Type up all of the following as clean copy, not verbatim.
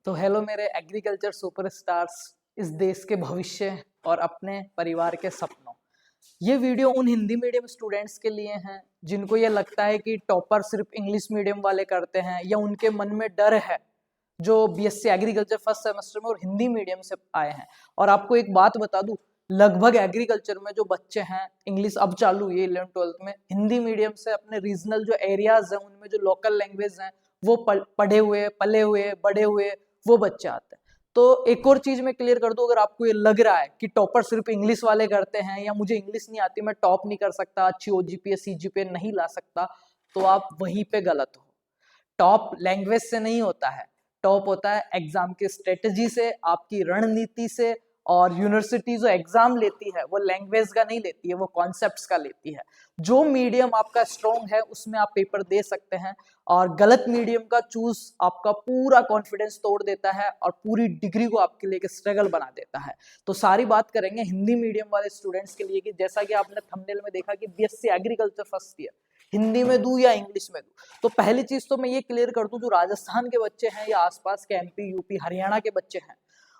तो हेलो मेरे agriculture superstars, इस देश के भविष्य और अपने परिवार के सपनों। ये वीडियो उन हिंदी मीडियम स्टूडेंट्स के लिए हैं जिनको ये लगता है कि टॉपर सिर्फ इंग्लिश मीडियम वाले करते हैं, या उनके मन में डर है जो बीएससी एग्रीकल्चर फर्स्ट सेमेस्टर में और हिंदी मीडियम से आए हैं। और आपको एक बात बता दूं, लगभग एग्रीकल्चर में जो बच्चे हैं, इंग्लिश अब चालू हुई है 11th-12th में, हिंदी मीडियम से अपने रीजनल जो एरियाज हैं उनमें जो लोकल लैंग्वेज हैं वो पढ़े हुए, पले हुए, बड़े हुए वो बच्चे आते हैं। तो एक और चीज मैं क्लियर कर दूं, अगर आपको ये लग रहा है कि टॉपर सिर्फ इंग्लिश वाले करते हैं या मुझे इंग्लिश नहीं आती, मैं टॉप नहीं कर सकता, अच्छी ओजीपीए सीजीपीए नहीं ला सकता, तो आप वहीं पे गलत हो। टॉप लैंग्वेज से नहीं होता है, टॉप होता है एग्जाम की स्ट्रेटजी से, आपकी रणनीति से। और यूनिवर्सिटी जो एग्जाम लेती है वो लैंग्वेज का नहीं लेती है, वो कॉन्सेप्ट्स का लेती है। जो मीडियम आपका स्ट्रॉन्ग है उसमें आप पेपर दे सकते हैं, और गलत मीडियम का चूज आपका पूरा कॉन्फिडेंस तोड़ देता है और पूरी डिग्री को आपके लिए स्ट्रगल बना देता है। तो सारी बात करेंगे हिंदी मीडियम वाले स्टूडेंट्स के लिए कि जैसा कि आपने थंबनेल में देखा कि BSc agriculture first year, Hindi में दूं या इंग्लिश में दूं। तो पहली चीज तो मैं ये क्लियर कर दूं, जो राजस्थान के बच्चे हैं या आसपास के एमपी यूपी हरियाणा के बच्चे हैं,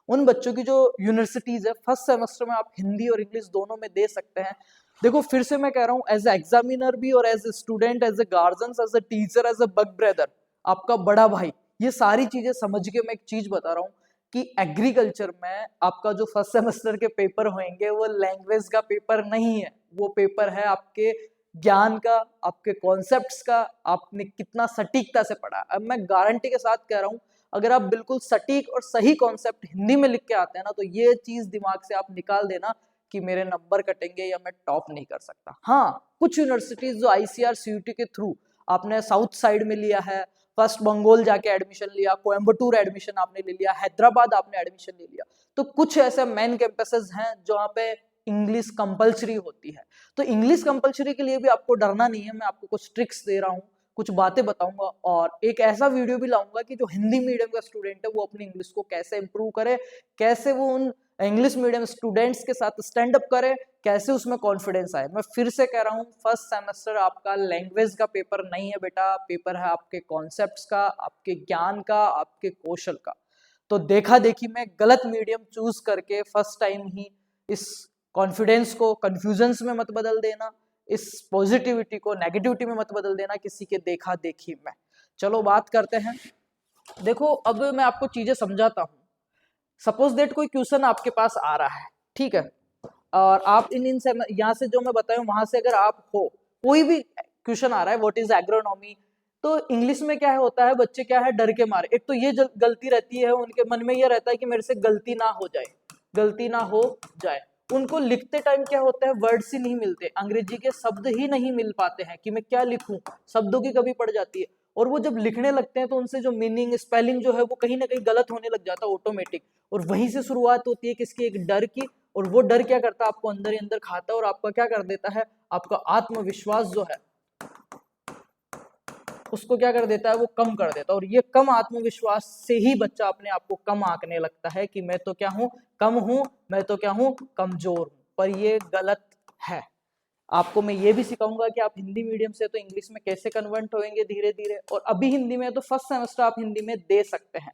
उन बच्चों की जो यूनिवर्सिटीज है फर्स्ट सेमेस्टर में आप हिंदी और इंग्लिश दोनों में दे सकते हैं। देखो फिर से मैं कह रहा हूँ, एज ए एग्जामिनर भी और as a student, as a guardian, as a teacher, as a big brother, आपका बड़ा भाई, ये सारी चीजें समझ के मैं एक चीज बता रहा हूँ कि एग्रीकल्चर में आपका जो फर्स्ट सेमेस्टर के पेपर होंगे वो लैंग्वेज का पेपर नहीं है, वो पेपर है आपके ज्ञान का, आपके कॉन्सेप्ट्स का, आपने कितना सटीकता से पढ़ा। अब मैं गारंटी के साथ कह रहा हूँ, अगर आप बिल्कुल सटीक और सही कॉन्सेप्ट हिंदी में लिख के आते हैं ना, तो ये चीज दिमाग से आप निकाल देना कि मेरे नंबर कटेंगे या मैं टॉप नहीं कर सकता। हाँ, कुछ यूनिवर्सिटीज जो आईसीआर सीयूटी के थ्रू आपने साउथ साइड में लिया है, फर्स्ट बंगाल जाके एडमिशन लिया, कोयम्बटूर एडमिशन आपने ले लिया, हैदराबाद आपने एडमिशन ले लिया, तो कुछ ऐसे मेन कैंपसेस हैं जहाँ पे इंग्लिश कंपलसरी होती है। तो इंग्लिश कंपलसरी के लिए भी आपको डरना नहीं है, मैं आपको कुछ ट्रिक्स दे रहा हूँ, कुछ बातें बताऊंगा, और एक ऐसा वीडियो भी लाऊंगा कि जो हिंदी मीडियम का स्टूडेंट है वो अपनी इंग्लिश को कैसे इंप्रूव करे, कैसे वो उन इंग्लिश मीडियम स्टूडेंट्स के साथ स्टैंड अप करे, कैसे उसमें कॉन्फिडेंस आए। मैं फिर से कह रहा हूँ, फर्स्ट सेमेस्टर आपका लैंग्वेज का पेपर नहीं है बेटा, पेपर है आपके कॉन्सेप्ट्स का, आपके ज्ञान का, आपके कौशल का। तो देखा देखी में गलत मीडियम चूज करके फर्स्ट टाइम ही इस कॉन्फिडेंस को कंफ्यूजन्स में मत बदल देना, इस पॉजिटिविटी को नेगेटिविटी में मत बदल देना किसी के देखा देखी में। चलो बात करते हैं। देखो अब मैं आपको चीजें समझाता हूँ। सपोज दैट कोई क्वेश्चन आपके पास आ रहा है, ठीक है, और आप इन से यहाँ से जो मैं बताया वहां से अगर आप हो, कोई भी क्वेश्चन आ रहा है, व्हाट इज एग्रोनॉमी, तो इंग्लिश में क्या है होता है, बच्चे क्या है डर के मारे, एक तो ये गलती रहती है उनके मन में, ये रहता है कि मेरे से गलती ना हो जाए, गलती ना हो जाए। उनको लिखते टाइम क्या होता है, वर्ड्स ही नहीं मिलते, अंग्रेजी के शब्द ही नहीं मिल पाते हैं कि मैं क्या लिखूं, शब्दों की कमी पड़ जाती है। और वो जब लिखने लगते हैं तो उनसे जो मीनिंग, स्पेलिंग जो है वो कहीं ना कहीं गलत होने लग जाता है ऑटोमेटिक। और वहीं से शुरुआत होती है किसकी, एक डर की। और वो डर क्या करता है, आपको अंदर ही अंदर खाता है और आपका क्या कर देता है, आपका आत्मविश्वास जो है उसको क्या कर देता है, वो कम कर देता है। और ये कम आत्मविश्वास से ही बच्चा अपने आप को कम आंकने लगता है कि मैं तो क्या हूं, कम हूं, मैं तो क्या हूं, कमजोर हूं। पर ये गलत है। आपको मैं ये भी सिखाऊंगा कि आप हिंदी मीडियम से तो इंग्लिश में कैसे कन्वर्ट होंगे धीरे धीरे। और अभी हिंदी में तो फर्स्ट सेमेस्टर आप हिंदी में दे सकते हैं,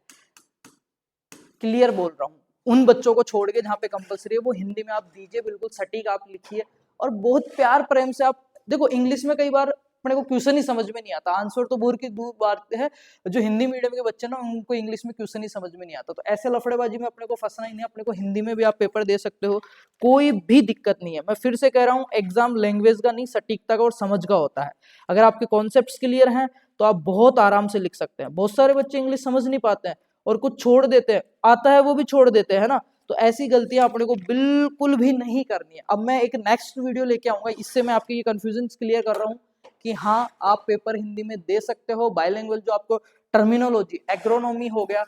क्लियर बोल रहा हूँ। उन बच्चों को छोड़ के जहाँ पे कंपलसरी है वो हिंदी में आप दीजिए, बिल्कुल सटीक आप लिखिए और बहुत प्यार प्रेम से आप। देखो इंग्लिश में कई बार अपने को क्वेश्चन ही समझ में नहीं आता, आंसर तो दूर की दूर बात है। जो हिंदी मीडियम के बच्चे ना, उनको इंग्लिश में क्वेश्चन ही समझ में नहीं आता, तो ऐसे लफड़ेबाजी में अपने को फंसना ही नहीं, अपने को हिंदी में भी आप पेपर दे सकते हो, कोई भी दिक्कत नहीं है। मैं फिर से कह रहा हूँ, एग्जाम लैंग्वेज का नहीं, सटीकता का और समझ का होता है। अगर आपके कॉन्सेप्ट क्लियर हैं तो आप बहुत आराम से लिख सकते हैं। बहुत सारे बच्चे इंग्लिश समझ नहीं पाते हैं और कुछ छोड़ देते हैं, आता है वो भी छोड़ देते हैं ना, तो ऐसी गलतियां अपने को बिल्कुल भी नहीं करनी है। अब मैं एक नेक्स्ट वीडियो लेके आऊंगा, इससे मैं आपके ये कंफ्यूजन क्लियर कर रहा हूँ कि हाँ आप पेपर हिंदी में दे सकते हो। बाइलिंगुअल जो आपको टर्मिनोलॉजी, एग्रोनॉमी हो गया,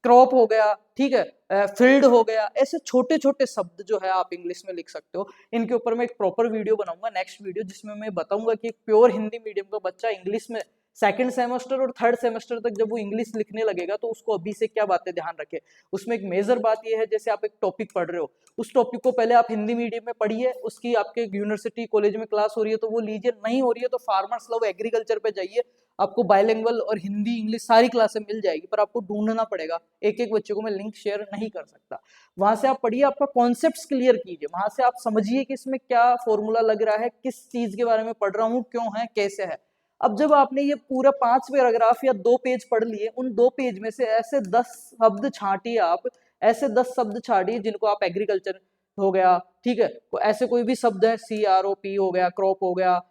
क्रॉप हो गया, ठीक है, फील्ड हो गया, ऐसे छोटे छोटे शब्द जो है आप इंग्लिश में लिख सकते हो। इनके ऊपर मैं एक प्रॉपर वीडियो बनाऊंगा, नेक्स्ट वीडियो, जिसमें मैं बताऊंगा कि एक प्योर हिंदी मीडियम का बच्चा इंग्लिश में सेकंड सेमेस्टर और थर्ड सेमेस्टर तक जब वो इंग्लिश लिखने लगेगा तो उसको अभी से क्या बातें ध्यान रखे। उसमें एक मेजर बात ये है, जैसे आप एक टॉपिक पढ़ रहे हो, उस टॉपिक को पहले आप हिंदी मीडियम में पढ़िए, उसकी आपके यूनिवर्सिटी कॉलेज में क्लास हो रही है तो वो लीजिए, नहीं हो रही है तो फार्मर्स लव एग्रीकल्चर पे जाइए, आपको बायलिंगुअल और हिंदी इंग्लिश सारी क्लासें मिल जाएगी, पर आपको ढूंढना पड़ेगा, एक एक बच्चे को मैं लिंक शेयर नहीं कर सकता। वहां से आप पढ़िए, आपका कॉन्सेप्ट्स क्लियर कीजिए, वहां से आप समझिए कि इसमें क्या फॉर्मूला लग रहा है, किस चीज के बारे में पढ़ रहा हूँ, क्यों है, कैसे है। अब जब आपने ये पूरा 5 पैराग्राफ या 2 पेज पढ़ लिए, उन 2 पेज में से ऐसे 10 शब्द छांटिए, आप ऐसे 10 शब्द छाटिए जिनको आप एग्रीकल्चर हो गया, ठीक है, ऐसे कोई भी शब्द है, CROP हो गया, क्रॉप हो गया,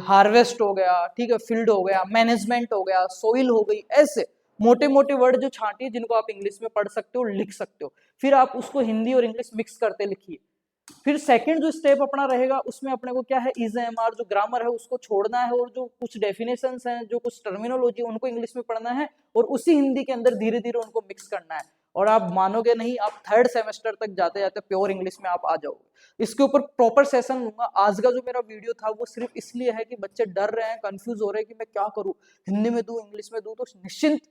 हार्वेस्ट हो गया, ठीक है, फील्ड हो गया, मैनेजमेंट हो गया, सोइल हो गई, ऐसे मोटे मोटे वर्ड जो छांटिए जिनको आप इंग्लिश में पढ़ सकते हो, लिख सकते हो, फिर आप उसको हिंदी और इंग्लिश मिक्स करते लिखिए। फिर सेकंड जो स्टेप अपना रहेगा उसमें अपने को क्या है, इज एमआर जो ग्रामर है उसको छोड़ना है, और जो कुछ डेफिनेशंस हैं, जो कुछ टर्मिनोलॉजी उनको इंग्लिश में पढ़ना है, और उसी हिंदी के अंदर धीरे धीरे उनको मिक्स करना है। और आप मानोगे नहीं, आप थर्ड सेमेस्टर तक जाते जाते प्योर इंग्लिश में आप आ जाओगे। इसके ऊपर प्रॉपर सेशन लूंगा। आज का जो मेरा वीडियो था वो सिर्फ इसलिए है कि बच्चे डर रहे हैं, कंफ्यूज हो रहे हैं कि मैं क्या करूं, हिंदी में दूं, इंग्लिश में दूं। तो निश्चिंत,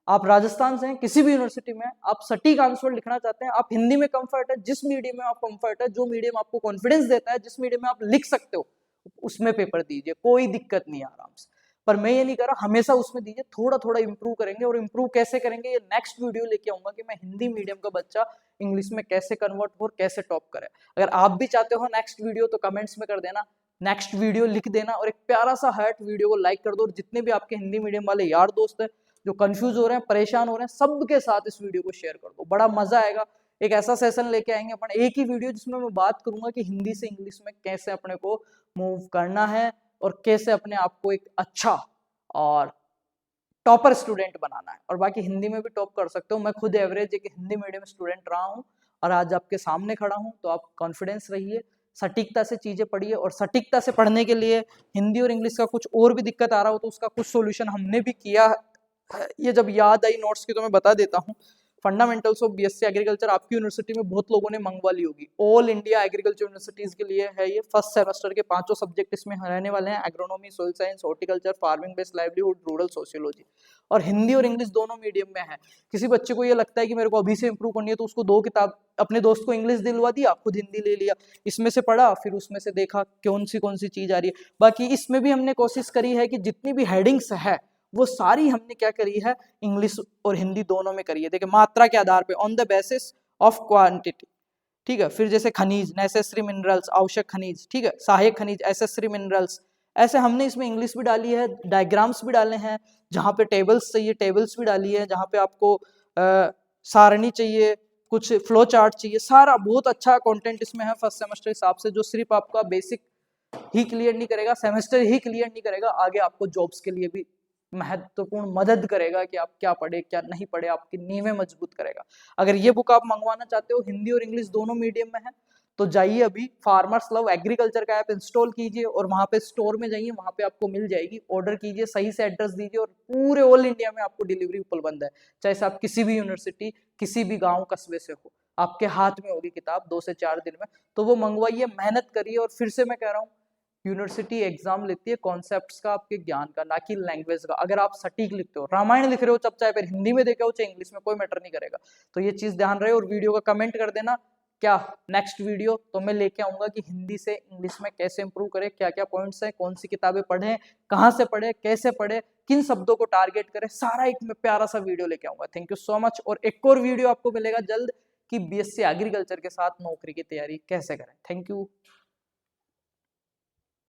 आप राजस्थान से हैं, किसी भी यूनिवर्सिटी में आप सटीक आंसर लिखना चाहते हैं, आप हिंदी में कंफर्ट है, जिस मीडियम में आप कंफर्ट है, जो मीडियम आपको कॉन्फिडेंस देता है, जिस मीडियम में आप लिख सकते हो, उसमें पेपर दीजिए, कोई दिक्कत नहीं है, आराम से। पर मैं ये नहीं कर रहा, हमेशा उसमें दीजिए, थोड़ा थोड़ा इंप्रूव करेंगे। और इंप्रूव कैसे करेंगे, ये नेक्स्ट वीडियो लेके आऊंगा कि मैं हिंदी मीडियम का बच्चा इंग्लिश में कैसे कन्वर्ट हो और कैसे टॉप करे। अगर आप भी चाहते हो नेक्स्ट वीडियो तो कमेंट्स में कर देना, नेक्स्ट वीडियो लिख देना, और एक प्यारा सा हार्ट वीडियो को लाइक कर दो। और जितने भी आपके हिंदी मीडियम वाले यार दोस्त हैं जो कंफ्यूज हो रहे हैं, परेशान हो रहे हैं, सबके साथ इस वीडियो को शेयर कर दो, बड़ा मजा आएगा। एक ऐसा सेशन लेके आएंगे अपन, एक ही वीडियो जिसमें मैं बात करूंगा कि हिंदी से इंग्लिश में कैसे अपने को मूव करना है और कैसे अपने आप को एक अच्छा और टॉपर स्टूडेंट बनाना है। और बाकी हिंदी में भी टॉप कर सकते हो। मैं खुद एवरेज एक हिंदी मीडियम स्टूडेंट रहा हूँ और आज आपके सामने खड़ा हूँ, तो आप कॉन्फिडेंस रहिए, सटीकता से चीजें पढ़िए। और सटीकता से पढ़ने के लिए हिंदी और इंग्लिश का कुछ और भी दिक्कत आ रहा हो तो उसका कुछ सोल्यूशन हमने भी किया। ये जब याद आई नोट्स की तो मैं बता देता हूँ। फंडामेंटल्स ऑफ BSc एग्रीकल्चर आपकी यूनिवर्सिटी में बहुत लोगों ने मंगवा ली होगी। ऑल इंडिया एग्रीकल्चर यूनिवर्सिटीज के लिए है ये। फर्स्ट सेमेस्टर के 5 सब्जेक्ट इसमें रहने वाले हैं, agronomy, soil science, horticulture, farming based livelihood, rural sociology. और हिंदी और इंग्लिश दोनों मीडियम में है। किसी बच्चे को ये लगता है कि मेरे को अभी से इंप्रूव करनी है, तो उसको 2 किताब, अपने दोस्त को इंग्लिश दिलवा दिया, खुद हिंदी ले लिया, इसमें से पढ़ा, फिर उसमें से देखा कौन सी चीज आ रही है। बाकी इसमें भी हमने कोशिश करी है कि जितनी भी हेडिंग्स है वो सारी हमने क्या करी है, इंग्लिश और हिंदी दोनों में करी है। देखिए, मात्रा के आधार पे, on the basis of quantity, ठीक है। फिर जैसे खनिज, नेसेसरी मिनरल्स, आवश्यक खनिज, ठीक है, सहायक खनिज, एसेसरी मिनरल्स, ऐसे हमने इसमें इंग्लिश भी डाली है, डायग्राम्स भी डाले हैं, जहाँ पे टेबल्स चाहिए टेबल्स भी डाली है, जहाँ पे आपको सारणी चाहिए, कुछ फ्लो चार्ट चाहिए, सारा बहुत अच्छा कंटेंट इसमें है फर्स्ट सेमेस्टर हिसाब से, जो सिर्फ आपका बेसिक ही क्लियर नहीं करेगा, सेमेस्टर ही क्लियर नहीं करेगा, आगे आपको जॉब्स के लिए भी महत्वपूर्ण मदद करेगा कि आप क्या पढ़े क्या नहीं पढ़े, आपकी नींवें मजबूत करेगा। अगर ये बुक आप मंगवाना चाहते हो, हिंदी और इंग्लिश दोनों मीडियम में है, तो जाइए अभी फार्मर्स लव एग्रीकल्चर का ऐप इंस्टॉल कीजिए और वहां पे स्टोर में जाइए, वहां पे आपको मिल जाएगी। ऑर्डर कीजिए, सही से एड्रेस दीजिए, और पूरे ऑल इंडिया में आपको डिलीवरी उपलब्ध है। चाहे से आप किसी भी यूनिवर्सिटी, किसी भी गाँव कस्बे से हो, आपके हाथ में होगी किताब 2 से 4 दिन में। तो वो मंगवाइए, मेहनत करिए। और फिर से मैं कह रहा हूँ, यूनिवर्सिटी एग्जाम लेती है कॉन्सेप्ट्स का, आपके ज्ञान का, ना कि लैंग्वेज का। अगर आप सटीक लिखते हो, रामायण लिख रहे हो, चाहे फिर हिंदी में देखे हो चाहे इंग्लिश में, कोई मैटर नहीं करेगा। तो ये चीज ध्यान रहे। और वीडियो का कमेंट कर देना क्या नेक्स्ट वीडियो तो मैं लेके आऊंगा कि हिंदी से इंग्लिश में कैसे इंप्रूव करें, क्या क्या पॉइंट्स हैं, कौन सी किताबें पढ़ें, कहाँ से पढ़े, कैसे पढ़े, किन शब्दों को टारगेट करें, सारा एक मैं प्यारा सा वीडियो लेके आऊंगा। Thank you so much. और एक और वीडियो आपको मिलेगा जल्द कि BSc एग्रीकल्चर के साथ नौकरी की तैयारी कैसे करें। Thank you.